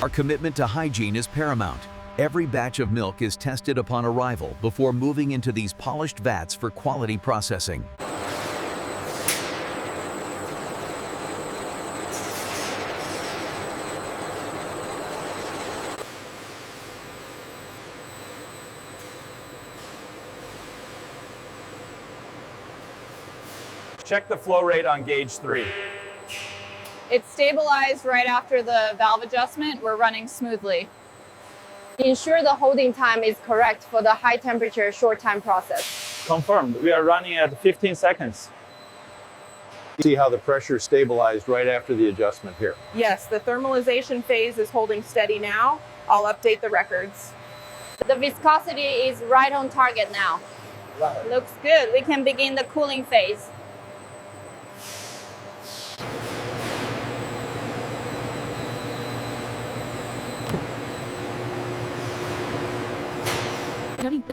Our commitment to hygiene is paramount. Every batch of milk is tested upon arrival before moving into these polished vats for quality processing. Check the flow rate on gauge 3. It's stabilized right after the valve adjustment. We're running smoothly. Ensure the holding time is correct for the high temperature short time process. Confirmed. We are running at 15 seconds. See how the pressure stabilized right after the adjustment here. Yes, the thermalization phase is holding steady now. I'll update the records. The viscosity is right on target now. Looks good. We can begin the cooling phase.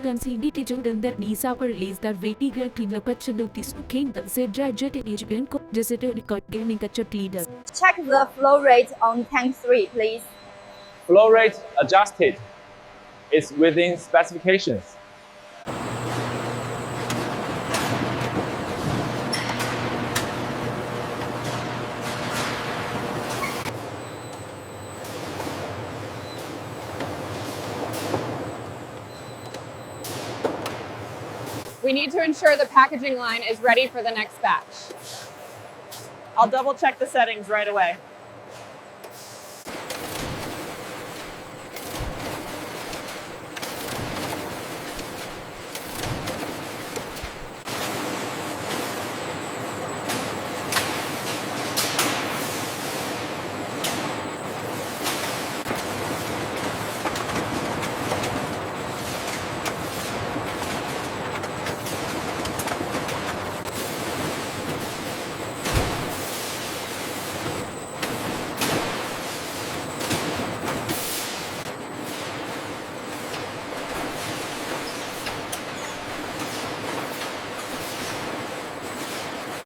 Considered that Nisa released that weighty cleaner patch notice came the Zedra agent visited record gaming leader. Check the flow rate on tank 3, please. Flow rate adjusted. It's within specifications. We need to ensure the packaging line is ready for the next batch. I'll double check the settings right away.